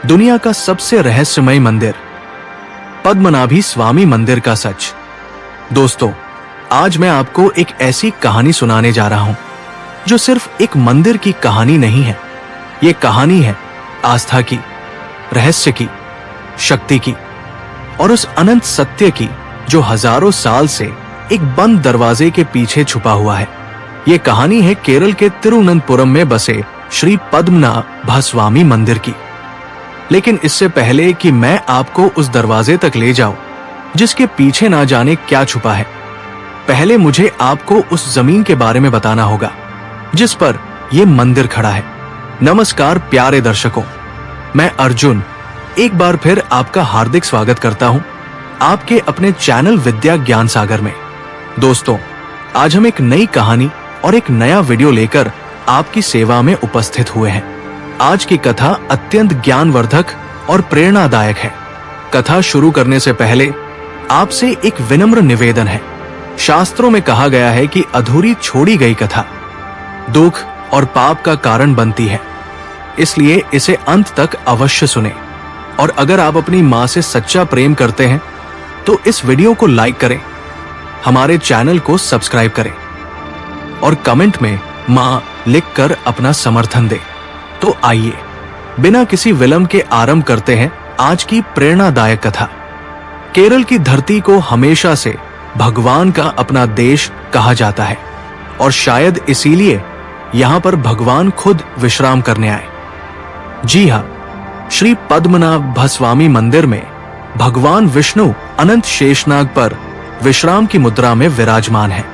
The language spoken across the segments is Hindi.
दुनिया का सबसे रहस्यमय मंदिर, पद्मनाभी स्वामी मंदिर का सच। दोस्तों, आज मैं आपको एक ऐसी कहानी सुनाने जा रहा हूं जो सिर्फ एक मंदिर की कहानी नहीं है। ये कहानी है आस्था की, रहस्य की, शक्ति की और उस अनंत सत्य की जो हजारों साल से एक बंद दरवाजे के पीछे छुपा हुआ है। ये कहानी है केरल के तिरुवनंतपुरम में बसे श्री पद्मनाभ स्वामी मंदिर की। लेकिन इससे पहले कि मैं आपको उस दरवाजे तक ले जाऊं जिसके पीछे ना जाने क्या छुपा है, पहले मुझे आपको उस जमीन के बारे में बताना होगा जिस पर यह मंदिर खड़ा है। नमस्कार प्यारे दर्शकों, मैं अर्जुन एक बार फिर आपका हार्दिक स्वागत करता हूं आपके अपने चैनल विद्या ज्ञान सागर में। दोस्तों, आज हम एक नई कहानी और एक नया वीडियो लेकर आपकी सेवा में उपस्थित हुए हैं। आज की कथा अत्यंत ज्ञानवर्धक और प्रेरणादायक है। कथा शुरू करने से पहले आपसे एक विनम्र निवेदन है। शास्त्रों में कहा गया है कि अधूरी छोड़ी गई कथा दुख और पाप का कारण बनती है, इसलिए इसे अंत तक अवश्य सुने। और अगर आप अपनी माँ से सच्चा प्रेम करते हैं तो इस वीडियो को लाइक करें, हमारे चैनल को सब्सक्राइब करें और कमेंट में माँ लिखकर अपना समर्थन दें। तो आइए बिना किसी विलंब के आरंभ करते हैं आज की प्रेरणादायक कथा। केरल की धरती को हमेशा से भगवान का अपना देश कहा जाता है और शायद इसीलिए यहाँ पर भगवान खुद विश्राम करने आए। जी हाँ, श्री पद्मनाभ स्वामी मंदिर में भगवान विष्णु अनंत शेषनाग पर विश्राम की मुद्रा में विराजमान है।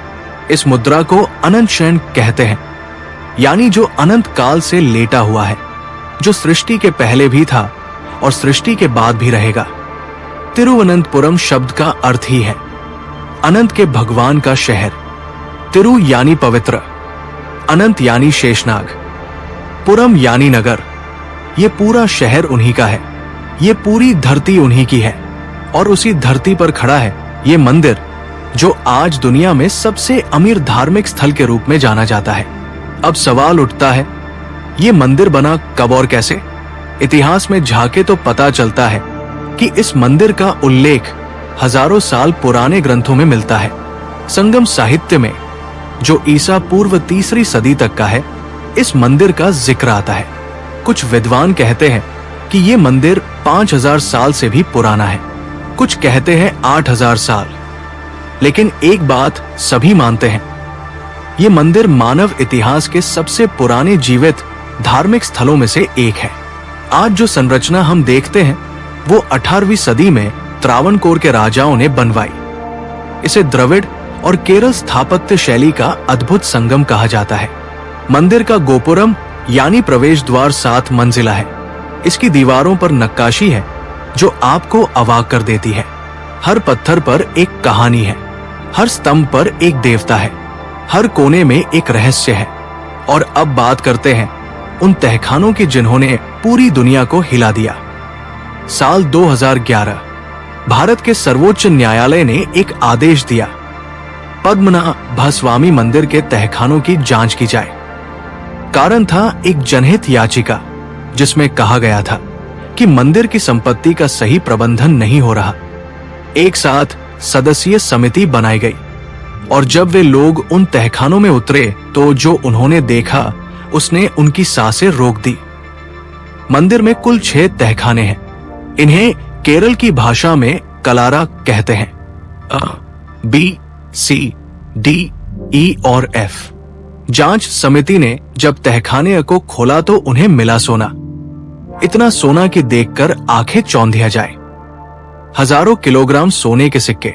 इस मुद्रा को अनंत शयन कहते हैं, यानी जो अनंत काल से लेटा हुआ है, जो सृष्टि के पहले भी था और सृष्टि के बाद भी रहेगा। तिरुवनंतपुरम शब्द का अर्थ ही है अनंत के भगवान का शहर। तिरु यानी पवित्र, अनंत यानी शेषनाग, पुरम यानी नगर। ये पूरा शहर उन्हीं का है, ये पूरी धरती उन्हीं की है और उसी धरती पर खड़ा है ये मंदिर जो आज दुनिया में सबसे अमीर धार्मिक स्थल के रूप में जाना जाता है। अब सवाल उठता है, ये मंदिर बना कब और कैसे? इतिहास में झांके तो पता चलता है कि इस मंदिर का उल्लेख हजारों साल पुराने ग्रंथों में मिलता है। संगम साहित्य में, जो ईसा पूर्व 3री सदी तक का है, इस मंदिर का जिक्र आता है। कुछ विद्वान कहते हैं कि ये मंदिर 5000 साल से भी पुराना है, कुछ कहते हैं 8000 साल। लेकिन एक बात सभी मानते हैं, ये मंदिर मानव इतिहास के सबसे पुराने जीवित धार्मिक स्थलों में से एक है। आज जो संरचना हम देखते हैं वो 18वीं सदी में त्रावणकोर के राजाओं ने बनवाई। इसे द्रविड़ और केरल स्थापत्य शैली का अद्भुत संगम कहा जाता है। मंदिर का गोपुरम यानी प्रवेश द्वार 7 मंजिला है। इसकी दीवारों पर नक्काशी है जो आपको अवाक कर देती है। हर पत्थर पर एक कहानी है, हर स्तंभ पर एक देवता है, हर कोने में एक रहस्य है। और अब बात करते हैं उन तहखानों की जिन्होंने पूरी दुनिया को हिला दिया। साल 2011 भारत के सर्वोच्च न्यायालय ने एक आदेश दिया, पद्मनाभ स्वामी मंदिर के तहखानों की जांच की जाए। कारण था एक जनहित याचिका जिसमें कहा गया था कि मंदिर की संपत्ति का सही प्रबंधन नहीं हो रहा। एक साथ सदस्यीय समिति बनाई गई और जब वे लोग उन तहखानों में उतरे तो जो उन्होंने देखा उसने उनकी सांसें रोक दी। मंदिर में कुल 6 तहखाने हैं। इन्हें केरल की भाषा में कलारा कहते हैं। B, C, D, E और F। जांच समिति ने जब तहखाने को खोला तो उन्हें मिला सोना। इतना सोना कि देखकर आंखें चौंधिया जाए। हजारों किलोग्राम सोने के सिक्के,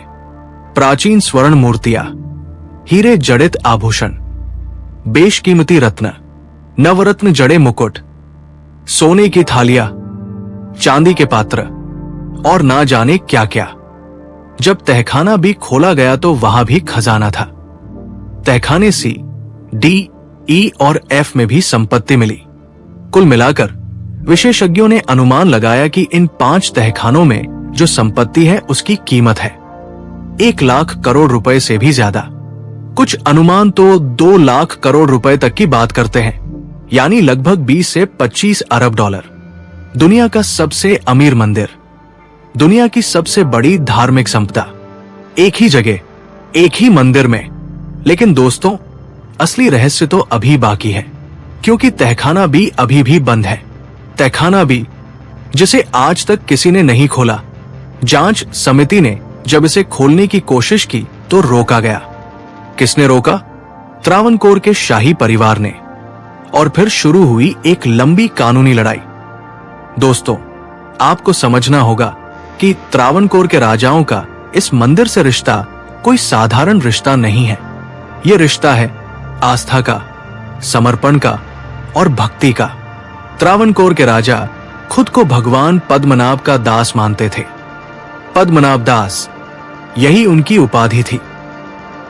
प्राचीन स्वर्ण मूर्तियां, हीरे जड़ित आभूषण, बेशकीमती रत्न, नवरत्न जड़े मुकुट, सोने की थालियां, चांदी के पात्र और ना जाने क्या क्या। जब तहखाना भी खोला गया तो वहां भी खजाना था। तहखाने C, D, E और F में भी संपत्ति मिली। कुल मिलाकर विशेषज्ञों ने अनुमान लगाया कि इन 5 तहखानों में जो संपत्ति है उसकी कीमत है 1 लाख करोड़ रुपए से भी ज्यादा। कुछ अनुमान तो 2 लाख करोड़ रुपए तक की बात करते हैं, यानी लगभग 20 से 25 अरब डॉलर। दुनिया का सबसे अमीर मंदिर, दुनिया की सबसे बड़ी धार्मिक संपदा, एक ही जगह, एक ही मंदिर में। लेकिन दोस्तों, असली रहस्य तो अभी बाकी है, क्योंकि तहखाना भी अभी भी बंद है। तहखाना भी, जिसे आज तक किसी ने नहीं खोला। जांच समिति ने जब इसे खोलने की कोशिश की तो रोका गया। किसने रोका? त्रावणकोर के शाही परिवार ने। और फिर शुरू हुई एक लंबी कानूनी लड़ाई। दोस्तों, आपको समझना होगा कि त्रावणकोर के राजाओं का इस मंदिर से रिश्ता कोई साधारण रिश्ता नहीं है। यह रिश्ता है आस्था का, समर्पण का और भक्ति का। त्रावणकोर के राजा खुद को भगवान पद्मनाभ का दास मानते थे। पद्मनाभ दास, यही उनकी उपाधि थी।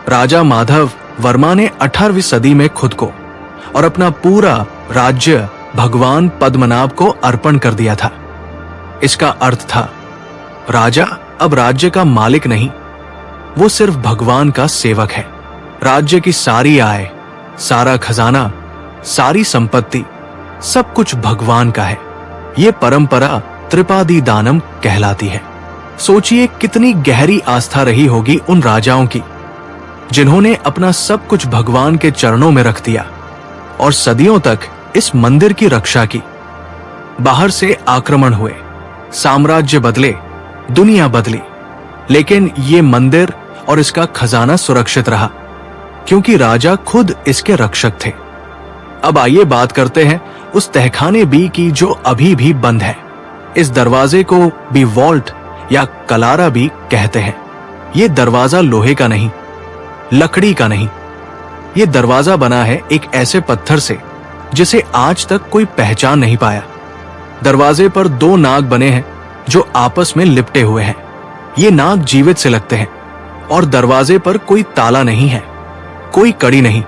राजा माधव वर्मा ने 18वीं सदी में खुद को और अपना पूरा राज्य भगवान पद्मनाभ को अर्पण कर दिया था। इसका अर्थ था, राजा अब राज्य का मालिक नहीं, वो सिर्फ भगवान का सेवक है। राज्य की सारी आय, सारा खजाना, सारी संपत्ति, सब कुछ भगवान का है। ये परंपरा त्रिपादी दानम कहलाती है। सोचिए कितनी गहरी आस्था रही होगी उन राजाओं की, जिन्होंने अपना सब कुछ भगवान के चरणों में रख दिया और सदियों तक इस मंदिर की रक्षा की। बाहर से आक्रमण हुए, साम्राज्य बदले, दुनिया बदली, लेकिन ये मंदिर और इसका खजाना सुरक्षित रहा, क्योंकि राजा खुद इसके रक्षक थे। अब आइए बात करते हैं उस तहखाने बी की जो अभी भी बंद है। इस दरवाजे को बी वॉल्ट या कलारा भी कहते हैं। ये दरवाजा लोहे का नहीं, लकड़ी का नहीं। ये दरवाजा बना है एक ऐसे पत्थर से जिसे आज तक कोई पहचान नहीं पाया। दरवाजे पर 2 नाग बने हैं जो आपस में लिपटे हुए हैं। ये नाग जीवित से लगते हैं और दरवाजे पर कोई ताला नहीं है, कोई कड़ी नहीं,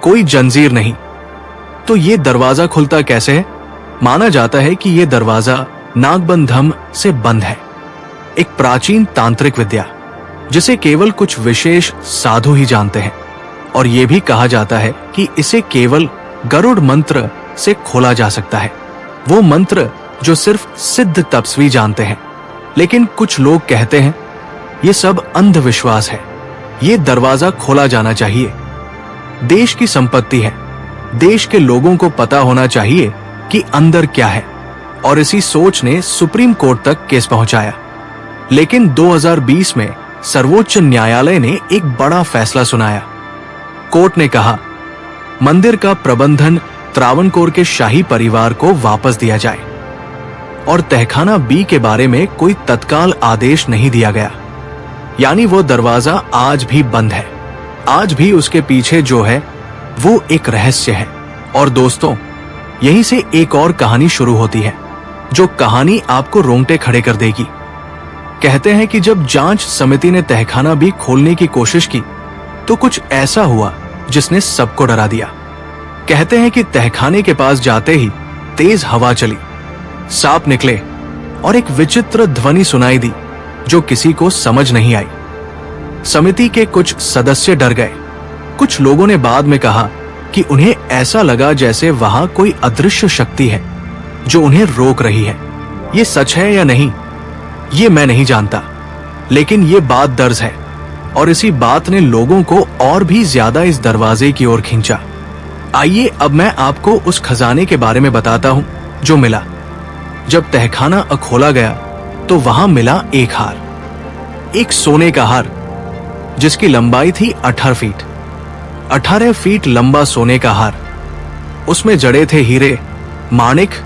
कोई जंजीर नहीं। तो ये दरवाजा खुलता कैसे है? माना जाता है कि यह दरवाजा नागबंधम से बंद है, एक प्राचीन तांत्रिक विद्या जिसे केवल कुछ विशेष साधु ही जानते हैं। और यह भी कहा जाता है कि इसे केवल गरुड़ मंत्र से खोला जा सकता है, वो मंत्र जो सिर्फ सिद्ध तपस्वी जानते हैं। लेकिन कुछ लोग कहते हैं ये सब अंधविश्वास है, ये दरवाजा खोला जाना चाहिए। देश की संपत्ति है, देश के लोगों को पता होना चाहिए कि अंदर क्या है। और इसी सोच ने सुप्रीम कोर्ट तक केस पहुंचाया। लेकिन 2020 में सर्वोच्च न्यायालय ने एक बड़ा फैसला सुनाया। कोर्ट ने कहा, मंदिर का प्रबंधन त्रावणकोर के शाही परिवार को वापस दिया जाए और तहखाना बी के बारे में कोई तत्काल आदेश नहीं दिया गया। यानी वो दरवाजा आज भी बंद है। आज भी उसके पीछे जो है वो एक रहस्य है। और दोस्तों, यहीं से एक और कहानी शुरू होती है, जो कहानी आपको रोंगटे खड़े कर देगी। कहते हैं कि जब जांच समिति ने तहखाना भी खोलने की कोशिश की तो कुछ ऐसा हुआ जिसने सबको डरा दिया। कहते हैं कि तहखाने के पास जाते ही तेज हवा चली, सांप निकले और एक विचित्र ध्वनि सुनाई दी जो किसी को समझ नहीं आई। समिति के कुछ सदस्य डर गए। कुछ लोगों ने बाद में कहा कि उन्हें ऐसा लगा जैसे वहां कोई अदृश्य शक्ति है जो उन्हें रोक रही है। ये सच है या नहीं, ये मैं नहीं जानता, लेकिन ये बात दर्ज है और इसी बात ने लोगों को और भी ज्यादा इस दरवाजे की ओर खींचा। आइए अब मैं आपको उस खजाने के बारे में बताता हूं जो मिला। जब तहखाना खोला गया तो वहां मिला एक हार, एक सोने का हार जिसकी लंबाई थी 18 फीट। 18 फीट लंबा सोने का हार, उसमें जड़े थे हीरे, माणिक,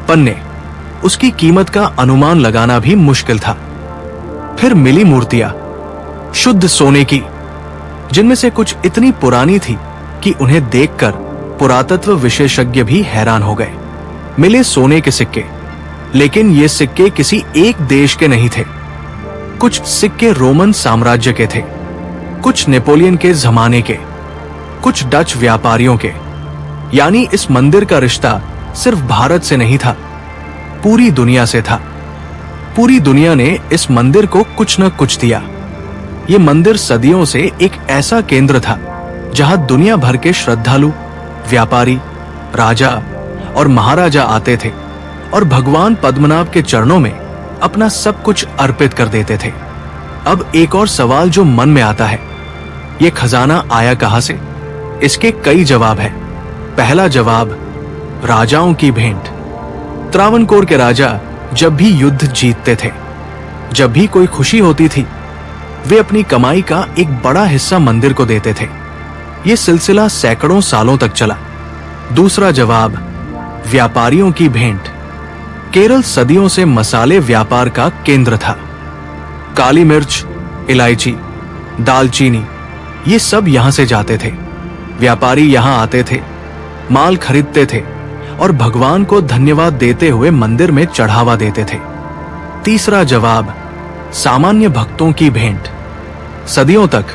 पन्ने। उसकी कीमत का अनुमान लगाना भी मुश्किल था। फिर मिली मूर्तियां, शुद्ध सोने की, जिनमें से कुछ इतनी पुरानी थी कि उन्हें देखकर पुरातत्व विशेषज्ञ भी हैरान हो गए। मिले सोने के सिक्के, लेकिन ये सिक्के किसी एक देश के नहीं थे। कुछ सिक्के रोमन साम्राज्य के थे, कुछ नेपोलियन के जमाने के, कुछ डच व्यापारियों के। यानी इस मंदिर का रिश्ता सिर्फ भारत से नहीं था, पूरी दुनिया से था। पूरी दुनिया ने इस मंदिर को कुछ न कुछ दिया। ये मंदिर सदियों से एक ऐसा केंद्र था जहां दुनिया भर के श्रद्धालु, व्यापारी, राजा और महाराजा आते थे और भगवान पद्मनाभ के चरणों में अपना सब कुछ अर्पित कर देते थे। अब एक और सवाल जो मन में आता है, ये खजाना आया कहां से? इसके कई जवाब हैं। पहला जवाब, राजाओं की भेंट। त्रावणकोर के राजा जब भी युद्ध जीतते थे, जब भी कोई खुशी होती थी, वे अपनी कमाई का एक बड़ा हिस्सा मंदिर को देते थे। यह सिलसिला सैकड़ों सालों तक चला। दूसरा जवाब, व्यापारियों की भेंट। केरल सदियों से मसाले व्यापार का केंद्र था। काली मिर्च, इलायची, दालचीनी, ये सब यहां से जाते थे। व्यापारी यहां आते थे, माल खरीदते थे और भगवान को धन्यवाद देते हुए मंदिर में चढ़ावा देते थे। तीसरा जवाब, सामान्य भक्तों की भेंट। सदियों तक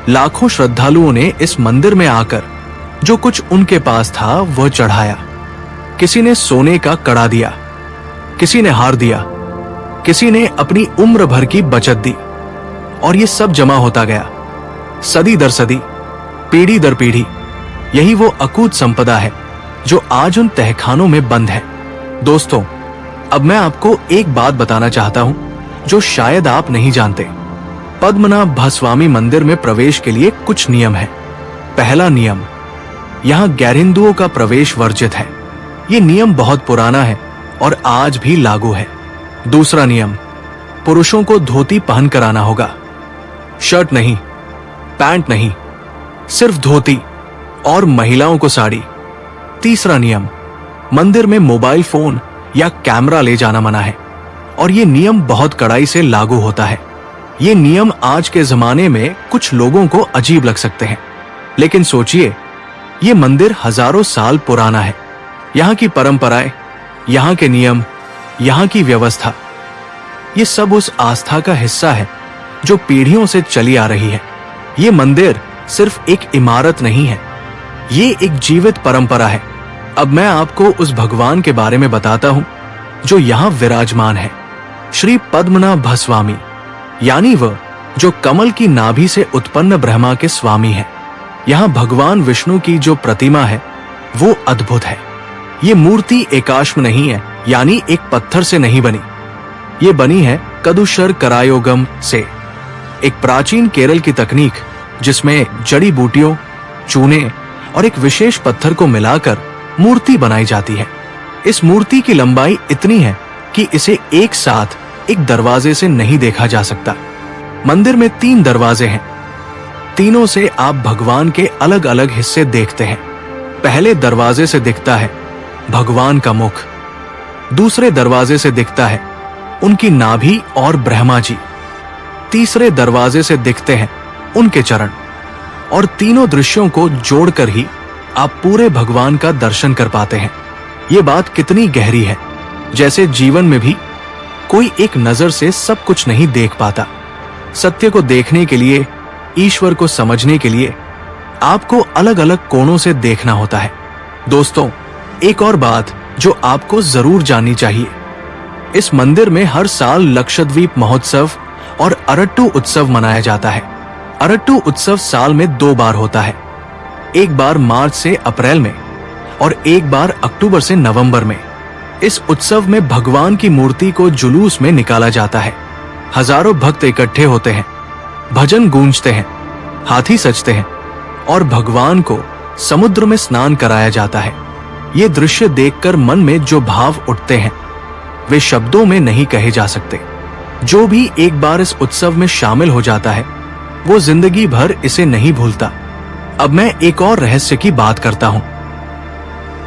लाखों श्रद्धालुओं ने इस मंदिर में आकर जो कुछ उनके पास था वह चढ़ाया। किसी ने सोने का कड़ा दिया, किसी ने हार दिया, किसी ने अपनी उम्र भर की बचत दी, और ये सब जमा होता गया सदी दर सदी, पीढ़ी दर पीढ़ी। यही वो अकूत संपदा है जो आज उन तहखानों में बंद है। दोस्तों, अब मैं आपको एक बात बताना चाहता हूं जो शायद आप नहीं जानते। पद्मनाभ भास्वामी मंदिर में प्रवेश के लिए कुछ नियम है। पहला नियम, यहां गैर हिंदुओं का प्रवेश वर्जित है। ये नियम बहुत पुराना है और आज भी लागू है। दूसरा नियम, पुरुषों को धोती पहनकर आना होगा, शर्ट नहीं, पैंट नहीं, सिर्फ धोती, और महिलाओं को साड़ी। तीसरा नियम, मंदिर में मोबाइल फोन या कैमरा ले जाना मना है, और ये नियम बहुत कड़ाई से लागू होता है। ये नियम आज के जमाने में कुछ लोगों को अजीब लग सकते हैं, लेकिन सोचिए, ये मंदिर हजारों साल पुराना है। यहाँ की परंपराएं, यहाँ के नियम, यहाँ की व्यवस्था, ये सब उस आस्था का हिस्सा है जो पीढ़ियों से चली आ रही है। ये मंदिर सिर्फ एक इमारत नहीं है, ये एक जीवित परंपरा है। अब मैं आपको उस भगवान के बारे में बताता हूं जो यहाँ विराजमान है, श्री पद्मनाभ भास्वामी, यानी वह जो कमल की नाभि से उत्पन्न ब्रह्मा के स्वामी है। यहाँ भगवान विष्णु की जो प्रतिमा है वो अद्भुत है। ये मूर्ति एकाश्म नहीं है, यानी एक पत्थर से नहीं बनी। ये बनी है कदुशर करायोगम से, एक प्राचीन केरल की तकनीक जिसमें जड़ी बूटियों, चूने और एक विशेष पत्थर को मिलाकर मूर्ति बनाई जाती है। इस मूर्ति की लंबाई इतनी है कि इसे एक साथ एक दरवाजे से नहीं देखा जा सकता। मंदिर में 3 दरवाजे हैं, तीनों से आप भगवान के अलग अलग हिस्से देखते हैं। पहले दरवाजे से दिखता है भगवान का मुख, दूसरे दरवाजे से दिखता है उनकी नाभि और ब्रह्मा जी, तीसरे दरवाजे से दिखते हैं उनके चरण, और तीनों दृश्यों को जोड़कर ही आप पूरे भगवान का दर्शन कर पाते हैं। ये बात कितनी गहरी है, जैसे जीवन में भी कोई एक नजर से सब कुछ नहीं देख पाता। सत्य को देखने के लिए, ईश्वर को समझने के लिए आपको अलग अलग कोणों से देखना होता है। दोस्तों, एक और बात जो आपको जरूर जाननी चाहिए, इस मंदिर में हर साल लक्षद्वीप महोत्सव और अरट्टू उत्सव मनाया जाता है। अरट्टू उत्सव साल में 2 बार होता है, एक बार मार्च से अप्रैल में और एक बार अक्टूबर से नवंबर में। इस उत्सव में भगवान की मूर्ति को जुलूस में निकाला जाता है। हजारों भक्त इकट्ठे होते हैं, भजन गूंजते हैं, हाथी सजते हैं और भगवान को समुद्र में स्नान कराया जाता है। ये दृश्य देखकर मन में जो भाव उठते हैं वे शब्दों में नहीं कहे जा सकते। जो भी एक बार इस उत्सव में शामिल हो जाता है वो जिंदगी भर इसे नहीं भूलता। अब मैं एक और रहस्य की बात करता हूं।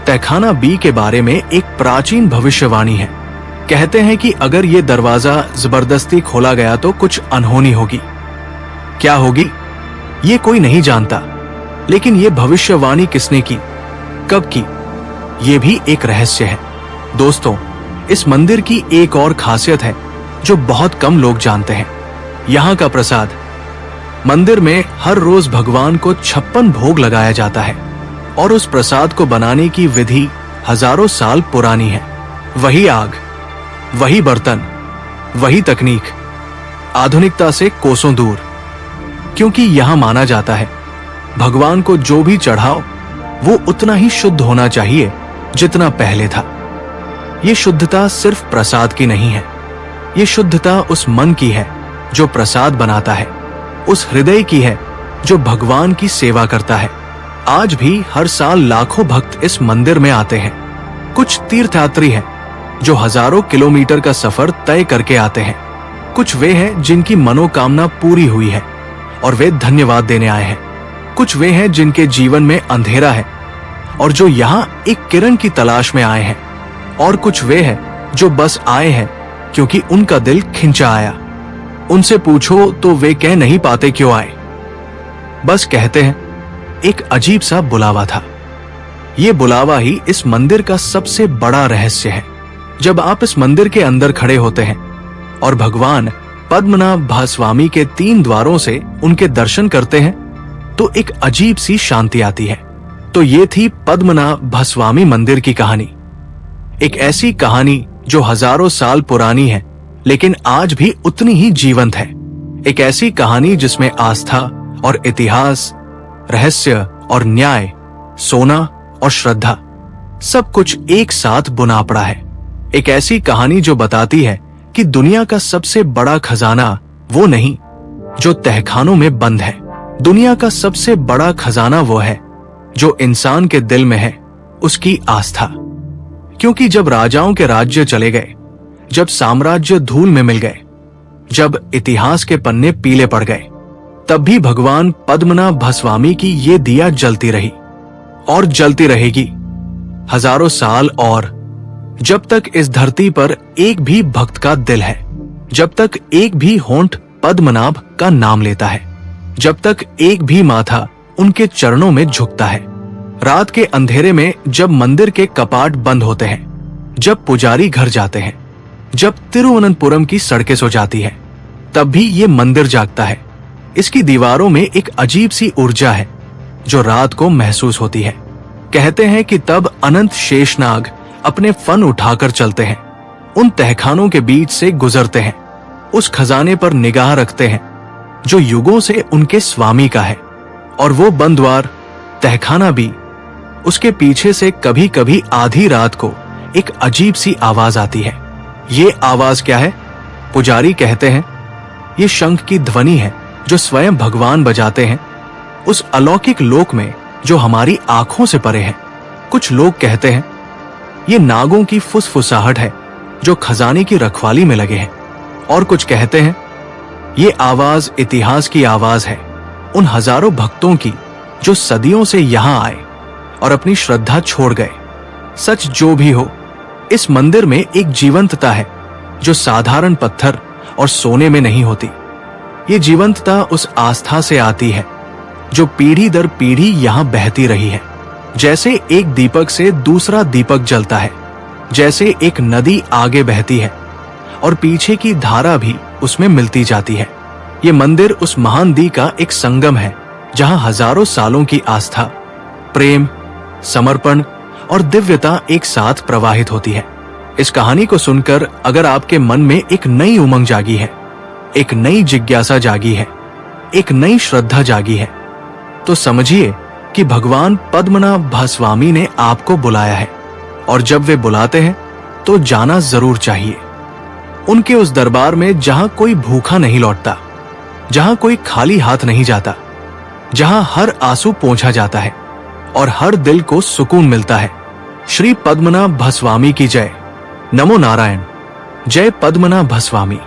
तहखाना बी के बारे में एक प्राचीन भविष्यवाणी है। कहते हैं कि अगर ये दरवाजा जबरदस्ती खोला गया तो कुछ अनहोनी होगी। क्या होगी ये कोई नहीं जानता, लेकिन ये भविष्यवाणी किसने की, कब की, ये भी एक रहस्य है। दोस्तों, इस मंदिर की एक और खासियत है जो बहुत कम लोग जानते हैं। यहाँ का प्रसाद। मंदिर में हर रोज भगवान को 56 भोग लगाया जाता है और उस प्रसाद को बनाने की विधि हजारों साल पुरानी है। वही आग, वही बर्तन, वही तकनीक, आधुनिकता से कोसों दूर, क्योंकि यहां माना जाता है भगवान को जो भी चढ़ाओ वो उतना ही शुद्ध होना चाहिए जितना पहले था। ये शुद्धता सिर्फ प्रसाद की नहीं है, ये शुद्धता उस मन की है जो प्रसाद बनाता है, उस हृदय की है जो भगवान की सेवा करता है। आज भी हर साल लाखों भक्त इस मंदिर में आते हैं। कुछ तीर्थयात्री हैं जो हजारों किलोमीटर का सफर तय करके आते हैं। कुछ वे हैं जिनकी मनोकामना पूरी हुई है और वे धन्यवाद देने आए हैं। कुछ वे हैं जिनके जीवन में अंधेरा है और जो यहाँ एक किरण की तलाश में आए हैं। और कुछ वे हैं जो बस आए हैं क्योंकि उनका दिल खिंचा आया। उनसे पूछो तो वे कह नहीं पाते क्यों आए, बस कहते हैं एक अजीब सा बुलावा था। ये बुलावा ही इस मंदिर का सबसे बड़ा रहस्य है। जब आप इस मंदिर के अंदर खड़े होते हैं और भगवान पद्मनाभ भास्वामी के 3 द्वारों से उनके दर्शन करते हैं तो एक अजीब सी शांति आती है। तो ये थी पद्मनाभ भास्वामी मंदिर की कहानी। एक ऐसी कहानी जो हजारों साल पुरानी है लेकिन आज भी उतनी ही जीवंत है। एक ऐसी कहानी जिसमें आस्था और इतिहास, रहस्य और न्याय, सोना और श्रद्धा सब कुछ एक साथ बुना पड़ा है। एक ऐसी कहानी जो बताती है कि दुनिया का सबसे बड़ा खजाना वो नहीं जो तहखानों में बंद है। दुनिया का सबसे बड़ा खजाना वो है जो इंसान के दिल में है, उसकी आस्था। क्योंकि जब राजाओं के राज्य चले गए, जब साम्राज्य धूल में मिल गए, जब इतिहास के पन्ने पीले पड़ गए, तब भी भगवान पद्मनाभ भास्वामी की ये दिया जलती रही और जलती रहेगी हजारों साल, और जब तक इस धरती पर एक भी भक्त का दिल है, जब तक एक भी होंठ पद्मनाभ का नाम लेता है, जब तक एक भी माथा उनके चरणों में झुकता है। रात के अंधेरे में जब मंदिर के कपाट बंद होते हैं, जब पुजारी घर जाते हैं, जब तिरुवनंतपुरम की सड़कें सो जाती है, तब भी ये मंदिर जागता है। इसकी दीवारों में एक अजीब सी ऊर्जा है जो रात को महसूस होती है। कहते हैं कि तब अनंत शेषनाग अपने फन उठाकर चलते हैं, उन तहखानों के बीच से गुजरते हैं, उस खजाने पर निगाह रखते हैं जो युगों से उनके स्वामी का है। और वो बंद द्वार, तहखाना भी, उसके पीछे से कभी कभी आधी रात को एक अजीब सी आवाज आती है। ये आवाज क्या है? पुजारी कहते हैं ये शंख की ध्वनि है जो स्वयं भगवान बजाते हैं उस अलौकिक लोक में जो हमारी आंखों से परे है। कुछ लोग कहते हैं ये नागों की फुसफुसाहट है जो खजाने की रखवाली में लगे हैं, और कुछ कहते हैं ये आवाज इतिहास की आवाज है, उन हजारों भक्तों की जो सदियों से यहां आए और अपनी श्रद्धा छोड़ गए। सच जो भी हो, इस मंदिर में एक जीवंतता है जो साधारण पत्थर और सोने में नहीं होती। ये जीवंतता उस आस्था से आती है जो पीढ़ी दर पीढ़ी यहां बहती रही है। जैसे एक दीपक से दूसरा दीपक जलता है, जैसे एक नदी आगे बहती है और पीछे की धारा भी उसमें मिलती जाती है। ये मंदिर उस महान नदी का एक संगम है जहां हजारों सालों की आस्था, प्रेम, समर्पण और दिव्यता एक साथ प्रवाहित होती है। इस कहानी को सुनकर अगर आपके मन में एक नई उमंग जागी है, एक नई जिज्ञासा जागी है, एक नई श्रद्धा जागी है, तो समझिए कि भगवान पद्मनाभ भास्वामी ने आपको बुलाया है। और जब वे बुलाते हैं तो जाना जरूर चाहिए। उनके उस दरबार में जहां कोई भूखा नहीं लौटता, जहां कोई खाली हाथ नहीं जाता, जहां हर आंसू पोंछा जाता है और हर दिल को सुकून मिलता है। श्री पद्मनाभ भास्वामी की जय। नमो नारायण। जय पद्मनाभ भास्वामी।